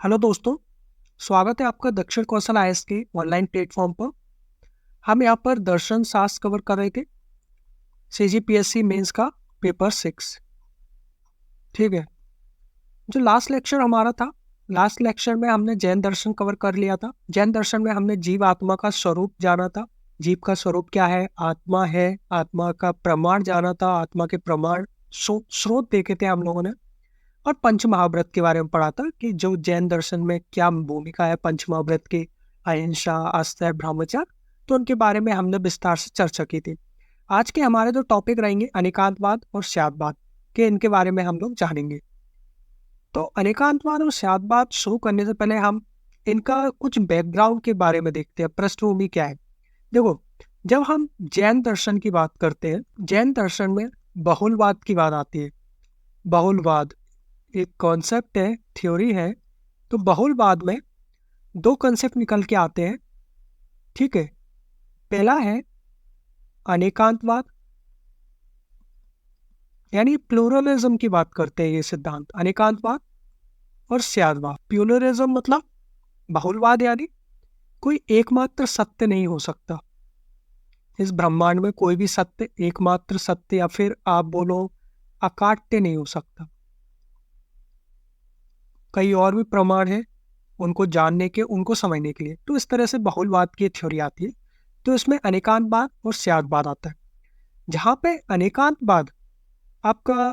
Hello दोस्तों, स्वागत है आपका दक्षिण कौशल आईएएस के ऑनलाइन प्लेटफॉर्म पर। हम यहाँ पर दर्शन शास्त्र कवर कर रहे थे, सीजीपीएससी मेंस का पेपर 6। ठीक है, जो लास्ट लेक्चर हमारा था, लास्ट लेक्चर में हमने जैन दर्शन कवर कर लिया था। जैन दर्शन में हमने जीव आत्मा का स्वरूप जाना था। जीव का स्वरूप क्या है, आत्मा है। आत्मा का प्रमाण जाना था, आत्मा के प्रमाण स्रोत देखे थे हम लोगों ने। और पंच महाव्रत के बारे में पढ़ा था कि जो जैन दर्शन में क्या भूमिका है पंच महाव्रत की, अहिंसा, आस्था, ब्रह्मचर्य, तो उनके बारे में हमने विस्तार से चर्चा की थी। आज के हमारे जो टॉपिक रहेंगे अनेकांतवाद और स्यादवाद के, इनके बारे में हम लोग जानेंगे। तो अनेकांतवाद और स्यादवाद शुरू करने से पहले हम इनका कुछ बैकग्राउंड के बारे में देखते हैं, पृष्ठभूमि क्या है। देखो, जब हम जैन दर्शन की बात करते हैं, जैन दर्शन में बहुलवाद की बात आती है। बहुलवाद एक कॉन्सेप्ट है, थ्योरी है। तो बहुलवाद में दो कॉन्सेप्ट निकल के आते हैं। ठीक है, पहला है अनेकांतवाद, यानी प्लूरलिज्म की बात करते हैं ये सिद्धांत, अनेकांतवाद और स्यादवाद। प्लूरलिज्म मतलब बहुलवाद, यानी कोई एकमात्र सत्य नहीं हो सकता। इस ब्रह्मांड में कोई भी सत्य एकमात्र सत्य, या फिर आप बोलो अकाट्य नहीं हो सकता। कई और भी प्रमाण है उनको जानने के, उनको समझने के लिए। तो इस तरह से बहुलवाद की थ्योरी आती है। तो इसमें अनेकांतवाद और स्यादवाद आता है। जहाँ पे अनेकांतवाद आपका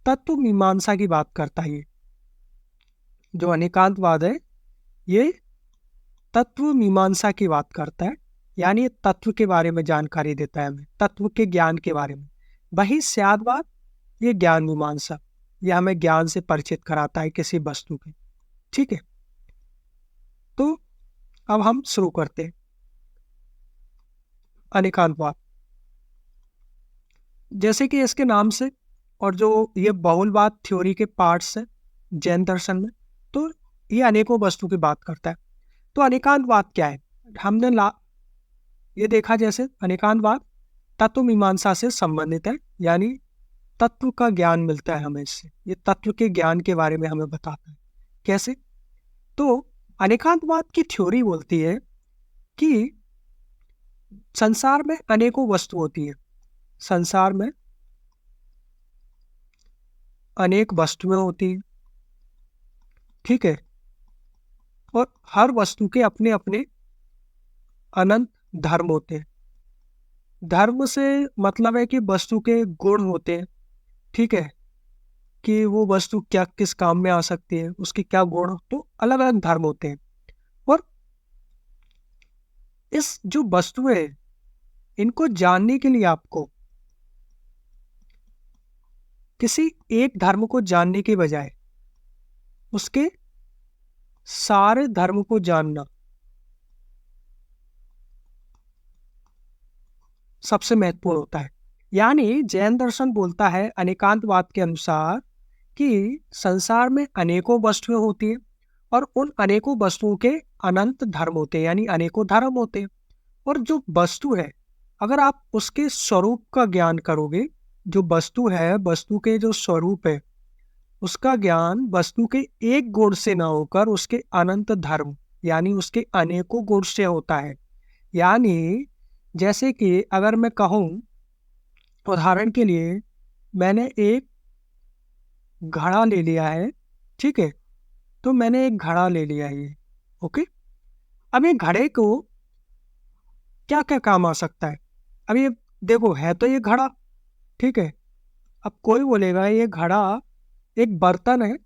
तत्व मीमांसा की बात करता है। ये जो अनेकांतवाद है ये तत्व मीमांसा की बात करता है, यानी तत्व के बारे में जानकारी देता है हमें, तत्व के ज्ञान के बारे में। वही स्यादवाद ये ज्ञान मीमांसा, ये हमें ज्ञान से परिचित कराता है किसी वस्तु के। ठीक है, तो अब हम शुरू करते हैं अनेकांतवाद। जैसे कि इसके नाम से, और जो ये बहुलवाद थ्योरी के पार्ट्स हैं जैन दर्शन में, तो ये अनेकों वस्तु की बात करता है। तो अनेकांतवाद क्या है, हमने ये देखा। जैसे अनेकांतवाद तत्व मीमांसा से संबंधित है, यानी तत्व का ज्ञान मिलता है हमें इससे। ये तत्व के ज्ञान के बारे में हमें बताता है। कैसे? तो अनेकांतवाद की थ्योरी बोलती है कि संसार में अनेकों वस्तु होती है। संसार में अनेक वस्तुएं होती हैं। ठीक है, और हर वस्तु के अपने अपने अनंत धर्म होते हैं। धर्म से मतलब है कि वस्तु के गुण होते हैं। ठीक है, कि वो वस्तु क्या किस काम में आ सकती है, उसके क्या गुण, तो अलग अलग धर्म होते हैं। और इस जो वस्तुएं, इनको जानने के लिए आपको किसी एक धर्म को जानने के बजाय उसके सारे धर्म को जानना सबसे महत्वपूर्ण होता है। यानी जैन दर्शन बोलता है अनेकांतवाद के अनुसार कि संसार में अनेकों वस्तुएं होती हैं, और उन अनेकों वस्तुओं के अनंत धर्म होते हैं, यानी अनेकों धर्म होते हैं। और जो वस्तु है, अगर आप उसके स्वरूप का ज्ञान करोगे, जो वस्तु है, वस्तु के जो स्वरूप है, उसका ज्ञान वस्तु के एक गुण से ना होकर उसके अनंत धर्म, यानी उसके अनेकों गुण से होता है। यानी जैसे कि अगर मैं कहूँ, उदाहरण के लिए, मैंने एक घड़ा ले लिया है। ठीक है, तो मैंने एक घड़ा ले लिया है ये। ओके, अब ये घड़े को क्या क्या काम आ सकता है। अब ये देखो, है तो ये घड़ा। ठीक है, अब कोई बोलेगा ये घड़ा एक बर्तन है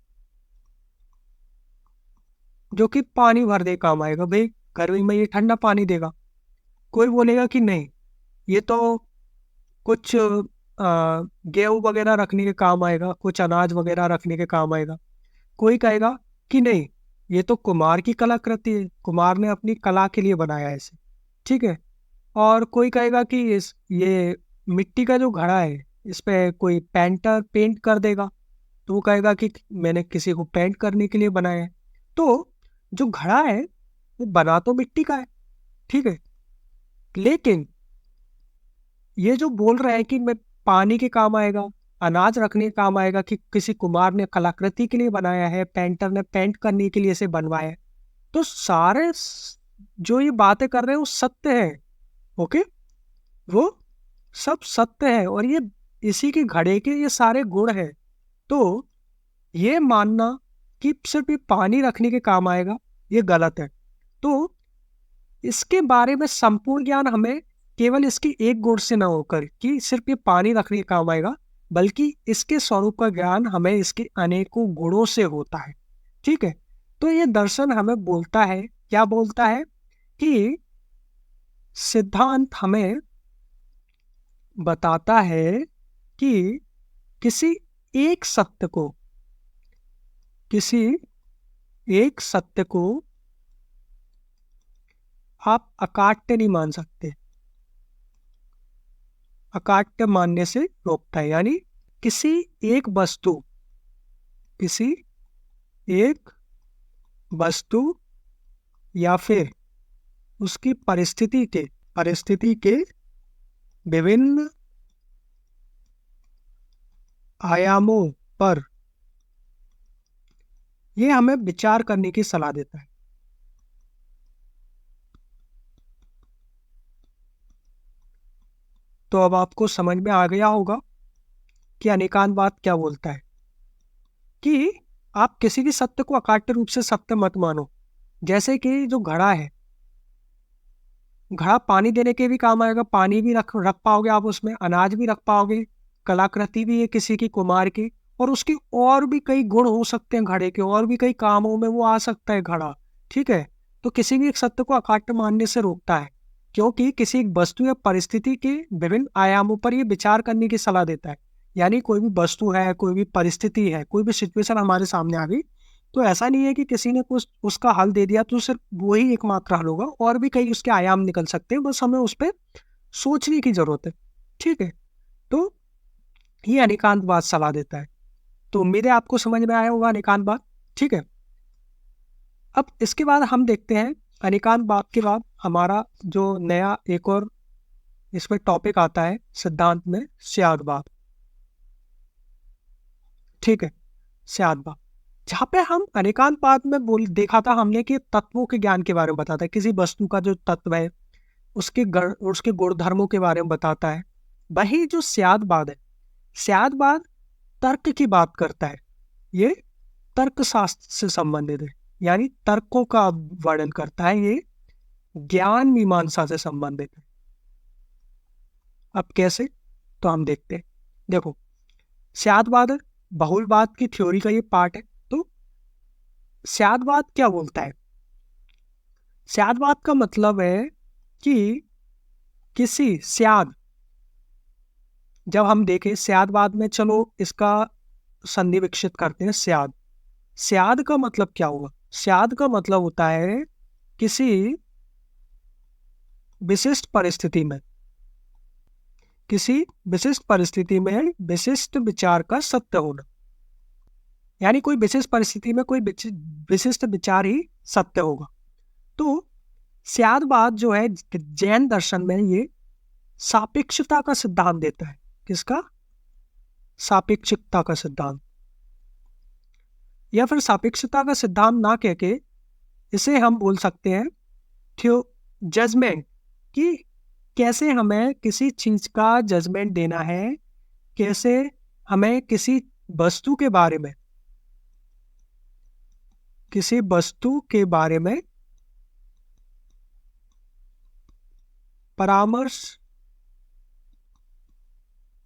जो कि पानी भर दे काम आएगा, भाई गर्मी में ये ठंडा पानी देगा। कोई बोलेगा कि नहीं, ये तो कुछ गेहूं वगैरह रखने के काम आएगा, कुछ अनाज वगैरह रखने के काम आएगा। कोई कहेगा कि नहीं, ये तो कुम्हार की कलाकृति है, कुम्हार ने अपनी कला के लिए बनाया है इसे। ठीक है, और कोई कहेगा कि ये मिट्टी का जो घड़ा है, इस पे कोई पेंटर पेंट कर देगा, तो वो कहेगा कि मैंने किसी को पेंट करने के लिए बनाया है। तो जो घड़ा है वो बना तो मिट्टी का है। ठीक है, लेकिन ये जो बोल रहा है कि मैं पानी के काम आएगा, अनाज रखने का काम आएगा, कि किसी कुम्हार ने कलाकृति के लिए बनाया है, पेंटर ने पेंट करने के लिए इसे बनवाया है। तो सारे जो ये बातें कर रहे हैं वो सत्य है। ओके, वो सब सत्य है और ये इसी के घड़े के ये सारे गुण हैं। तो ये मानना कि सिर्फ ये पानी रखने के काम आएगा, ये गलत है। तो इसके बारे में संपूर्ण ज्ञान हमें केवल इसकी एक गुण से ना होकर कि सिर्फ ये पानी रखने के काम आएगा, बल्कि इसके स्वरूप का ज्ञान हमें इसके अनेकों गुणों से होता है। ठीक है, तो ये दर्शन हमें बोलता है, क्या बोलता है कि सिद्धांत हमें बताता है कि किसी एक सत्य को किसी एक सत्य को आप अकाट्य नहीं मान सकते। अकाट्य मानने से रोकता है, यानी किसी एक वस्तु किसी एक वस्तु या फिर उसकी परिस्थिति के विभिन्न आयामों पर यह हमें विचार करने की सलाह देता है। तो अब आपको समझ में आ गया होगा कि अनेकांतवाद क्या बोलता है, कि आप किसी भी सत्य को अकाट्य रूप से सत्य मत मानो। जैसे कि जो घड़ा है, घड़ा पानी देने के भी काम आएगा, पानी भी रख पाओगे आप उसमें, अनाज भी रख पाओगे, कलाकृति भी है किसी की कुमार की, और उसकी और भी कई गुण हो सकते हैं घड़े के, और भी कई कामों में वो आ सकता है घड़ा। ठीक है, तो किसी भी एक सत्य को अकाट्य मानने से रोकता है, क्योंकि किसी एक वस्तु या परिस्थिति के विभिन्न आयामों पर यह विचार करने की सलाह देता है। यानी कोई भी वस्तु है, कोई भी परिस्थिति है, कोई भी सिचुएशन हमारे सामने आ गई, तो ऐसा नहीं है कि किसी ने कुछ उसका हल दे दिया तो सिर्फ वही एकमात्र हल होगा, और भी कई उसके आयाम निकल सकते हैं, बस हमें उस पर सोचने की जरूरत है। ठीक है, तो ये अनेकांतवाद सलाह देता है। तो उम्मीद है आपको समझ में आया होगा अनेकांतवाद। ठीक है, अब इसके बाद हम देखते हैं, अनेकांतवाद के बाद हमारा जो नया एक और इसमें टॉपिक आता है सिद्धांत में, स्यादवाद। ठीक है, स्यादवाद, जहाँ पे हम अनेकांतवाद में देखा था हमने कि तत्वों के ज्ञान के बारे में बताता है, किसी वस्तु का जो तत्व है उसके गुणधर्मों के बारे में बताता है। वही जो स्यादवाद है, स्यादवाद तर्क की बात करता है, ये तर्क शास्त्र से संबंधित है, यानी तर्कों का वर्णन करता है, ये ज्ञान मीमांसा से संबंधित है। अब कैसे, तो हम देखते हैं। देखो, स्यादवाद बहुलवाद की थ्योरी का ये पार्ट है। तो स्यादवाद क्या बोलता है? स्यादवाद का मतलब है कि किसी स्याद, जब हम देखें स्यादवाद में, चलो इसका संधि विकसित करते हैं। स्याद, स्याद का मतलब क्या हुआ? स्याद का मतलब होता है किसी विशिष्ट परिस्थिति में विशिष्ट विचार का सत्य होना, यानी कोई विशिष्ट परिस्थिति में कोई विशिष्ट विचार ही सत्य होगा। तो स्यादवाद जो है जैन दर्शन में, ये सापेक्षता का सिद्धांत देता है। किसका? सापेक्षता का सिद्धांत, या फिर सापेक्षता का सिद्धांत ना कह के इसे हम बोल सकते हैं जजमेंट, कि कैसे हमें किसी चीज का जजमेंट देना है, कैसे हमें किसी वस्तु के बारे में परामर्श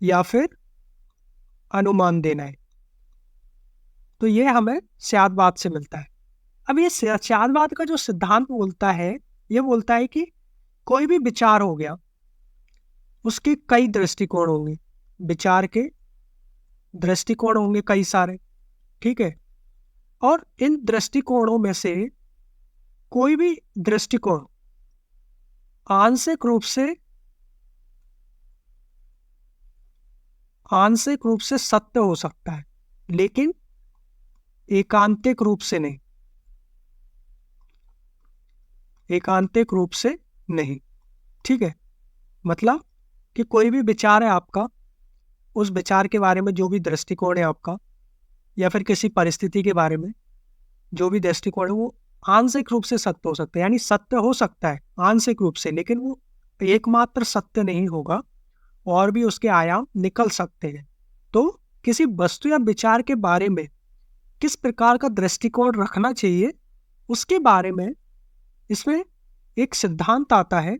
या फिर अनुमान देना है। तो ये हमें स्यादवाद से मिलता है। अब ये स्यादवाद का जो सिद्धांत बोलता है, ये बोलता है कि कोई भी विचार हो गया, उसके कई दृष्टिकोण होंगे, विचार के दृष्टिकोण होंगे कई सारे। ठीक है, और इन दृष्टिकोणों में से कोई भी दृष्टिकोण आंशिक रूप से सत्य हो सकता है, लेकिन एकांतिक रूप से नहीं। ठीक है, मतलब कि कोई भी विचार है आपका, उस विचार के बारे में जो भी दृष्टिकोण है आपका, या फिर किसी परिस्थिति के बारे में जो भी दृष्टिकोण है, वो आंशिक रूप से सत्य हो सकता है। यानी सत्य हो सकता है आंशिक रूप से, लेकिन वो एकमात्र सत्य नहीं होगा, और भी उसके आयाम निकल सकते हैं। तो किसी वस्तु या विचार के बारे में किस प्रकार का दृष्टिकोण रखना चाहिए, उसके बारे में इसमें एक सिद्धांत आता है,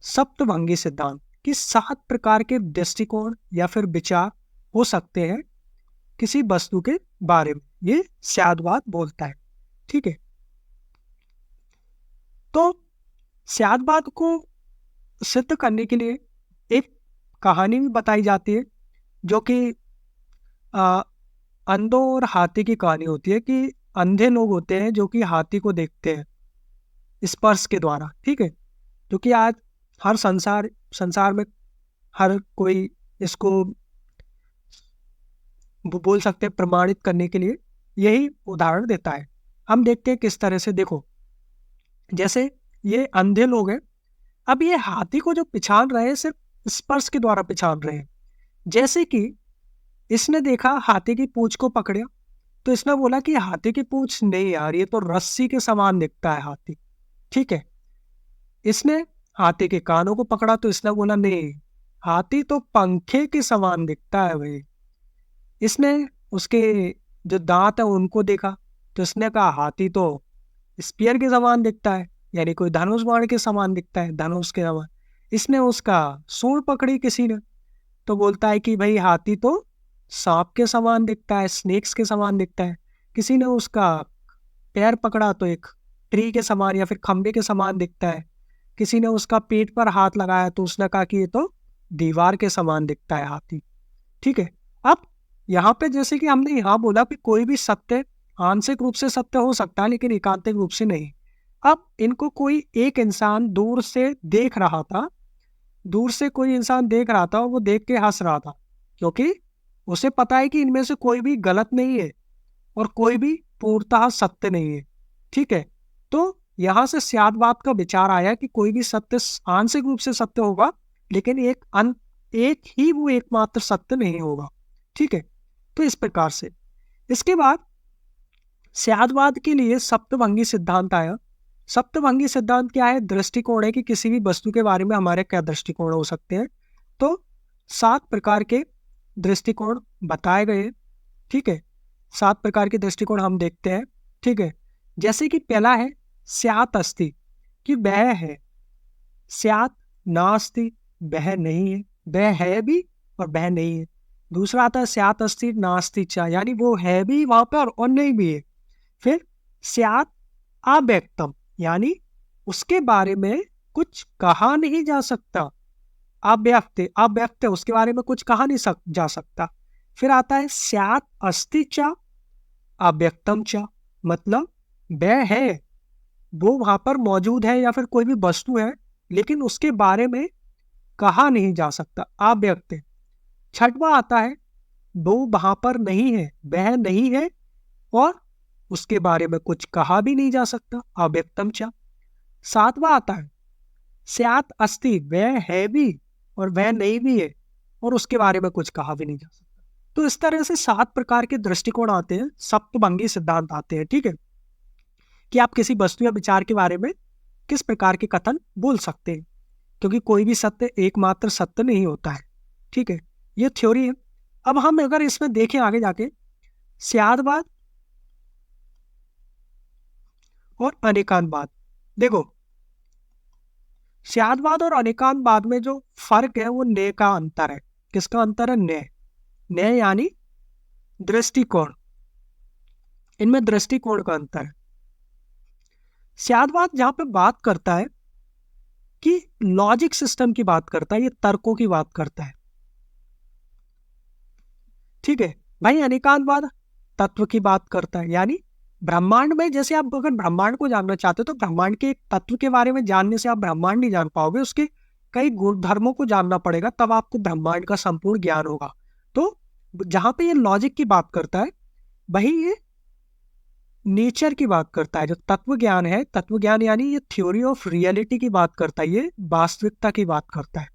सप्तभंगी सिद्धांत, कि 7 प्रकार के दृष्टिकोण या फिर विचार हो सकते हैं किसी वस्तु के बारे में। ये स्यादवाद बोलता है। ठीक है, तो स्यादवाद को सिद्ध करने के लिए एक कहानी भी बताई जाती है, जो कि अंधों और हाथी की कहानी होती है। कि अंधे लोग होते हैं जो कि हाथी को देखते हैं स्पर्श के द्वारा। ठीक है, जो कि आज हर संसार में हर कोई इसको बोल सकते हैं प्रमाणित करने के लिए यही उदाहरण देता है। हम देखते हैं किस तरह से। देखो, जैसे ये अंधे लोग हैं, अब ये हाथी को जो पहचान रहे हैं सिर्फ स्पर्श के द्वारा पहचान रहे हैं। जैसे कि इसने देखा, हाथी की पूंछ को पकड़ा, तो इसने बोला कि हाथी की पूंछ नहीं यार, ये तो रस्सी के समान दिखता है हाथी। ठीक है, इसने हाथी के कानों को पकड़ा, तो इसने बोला नहीं, हाथी तो पंखे के समान दिखता है भाई। इसने उसके जो दांत है उनको देखा, तो इसने कहा हाथी तो स्पीयर के समान दिखता है, यानी कोई धनुष बाण के समान दिखता है, धनुष के समान। इसने उसका सूंड पकड़ी किसी ने, तो बोलता है कि भाई हाथी तो सांप के समान दिखता है, स्नेक्स के समान दिखता है। किसी ने उसका पैर पकड़ा तो एक ट्री के समान या फिर खंबे के समान दिखता है। किसी ने उसका पेट पर हाथ लगाया तो उसने कहा कि ये तो दीवार के समान दिखता है हाथी। ठीक है, अब यहाँ पे जैसे कि हमने यहाँ बोला कि कोई भी सत्य आंशिक रूप से सत्य हो सकता है, लेकिन एकांतिक रूप से नहीं। अब इनको कोई एक इंसान दूर से देख रहा था, दूर से कोई इंसान देख रहा था, और वो देख के हंस रहा था, क्योंकि उसे पता है कि इनमें से कोई भी गलत नहीं है और कोई भी पूर्णतः सत्य नहीं है। ठीक है, तो यहाँ से स्यादवाद का विचार आया कि कोई भी सत्य आंशिक रूप से सत्य होगा, लेकिन एक ही वो एकमात्र सत्य नहीं होगा। ठीक है, तो इस प्रकार से इसके बाद स्यादवाद के लिए सप्तभंगी सिद्धांत आया। सप्तभंगी सिद्धांत क्या है? दृष्टिकोण है कि किसी भी वस्तु के बारे में हमारे क्या दृष्टिकोण हो सकते हैं। तो 7 प्रकार के दृष्टिकोण बताए गए। ठीक है, 7 प्रकार के दृष्टिकोण हम देखते हैं। ठीक है, जैसे कि पहला है स्यात् अस्ति, कि वह है। स्यात् नास्ति, वह नहीं है, वह है भी और वह नहीं है। दूसरा आता है स्यात् अस्ति नास्ति च, यानी वो है भी वहां पर और नहीं भी है। फिर स्यात् अव्यक्तम, यानी उसके बारे में कुछ कहा नहीं जा सकता। अव्यक्त, उसके बारे में कुछ कहा नहीं जा सकता। फिर आता है स्यात् अस्ति च अव्यक्तम च, मतलब वह है, वो वहां पर मौजूद है या फिर कोई भी वस्तु है, लेकिन उसके बारे में कहा नहीं जा सकता, अव्यक्त है। छठवां आता है वो वहां पर नहीं है, वह नहीं है और उसके बारे में कुछ कहा भी नहीं जा सकता, अव्यक्तम च। 7वां आता है स्यात् अस्ति, वह है भी और वह नहीं भी है और उसके बारे में कुछ कहा भी नहीं जा सकता। तो इस तरह से 7 प्रकार के दृष्टिकोण आते हैं, सप्तभंगी सिद्धांत आते हैं। ठीक है, कि आप किसी वस्तु या विचार के बारे में किस प्रकार के कथन बोल सकते हैं, क्योंकि कोई भी सत्य एकमात्र सत्य नहीं होता है। ठीक है, ये थ्योरी है। अब हम अगर इसमें देखें आगे जाके, स्यादवाद और अनेकांतवाद। देखो, स्यादवाद और अनेकांतवाद में जो फर्क है वो न्याय का अंतर है। किसका अंतर है? न्याय यानी दृष्टिकोण, इनमें दृष्टिकोण का अंतर है। स्यादवाद जहां पे बात करता है कि लॉजिक सिस्टम की बात करता है, ये तर्कों की बात करता है। ठीक है भाई, अनेकांतवाद तत्व की बात करता है, यानी ब्रह्मांड में, जैसे आप अगर ब्रह्मांड को जानना चाहते हो तो ब्रह्मांड के एक तत्व के बारे में जानने से आप ब्रह्मांड नहीं जान पाओगे, उसके कई गुण धर्मों को जानना पड़ेगा, तब आपको ब्रह्मांड का संपूर्ण ज्ञान होगा। तो जहां पे ये लॉजिक की बात करता है, वही ये नेचर की बात करता है। जो तत्व ज्ञान है, तत्व ज्ञान यानी ये थ्योरी ऑफ रियलिटी की बात करता है, ये वास्तविकता की बात करता है।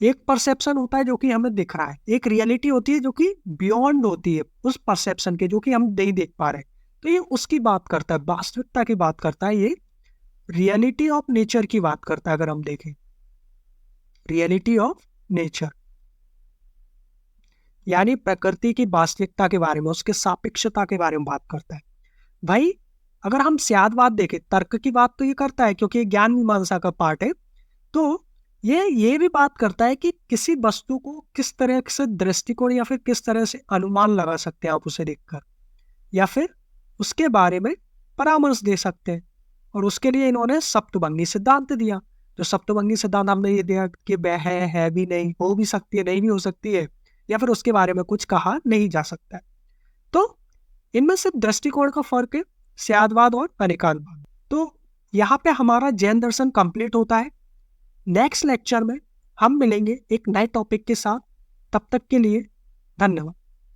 एक परसेप्शन होता है जो कि हमें दिख रहा है, एक रियलिटी होती है जो कि बियॉन्ड होती है उस परसेप्शन के, जो कि हम नहीं देख पा रहे। तो ये उसकी बात करता है, वास्तविकता की बात करता है, ये रियलिटी ऑफ नेचर की बात करता है। अगर हम देखें रियलिटी ऑफ नेचर यानी प्रकृति की वास्तविकता के बारे में, उसके सापेक्षता के बारे में बात करता है। भाई अगर हम स्यादवाद देखें, तर्क की बात तो ये करता है क्योंकि ज्ञान मीमांसा का पार्ट है, तो ये भी बात करता है कि किसी वस्तु को किस तरह से दृष्टिकोण या फिर किस तरह से अनुमान लगा सकते हैं आप उसे देखकर, या फिर उसके बारे में परामर्श दे सकते हैं। और उसके लिए इन्होंने सप्तभंगी सिद्धांत दिया। जो सप्तभंगी सिद्धांत हमने ये दिया कि वह है भी नहीं, हो भी सकती है, नहीं भी हो सकती है, या फिर उसके बारे में कुछ कहा नहीं जा सकता है। तो इनमें सिर्फ दृष्टिकोण का फर्क है, स्यादवाद और अनेकांतवाद। तो यहाँ पे हमारा जैन दर्शन कंप्लीट होता है। नेक्स्ट लेक्चर में हम मिलेंगे एक नए टॉपिक के साथ। तब तक के लिए धन्यवाद।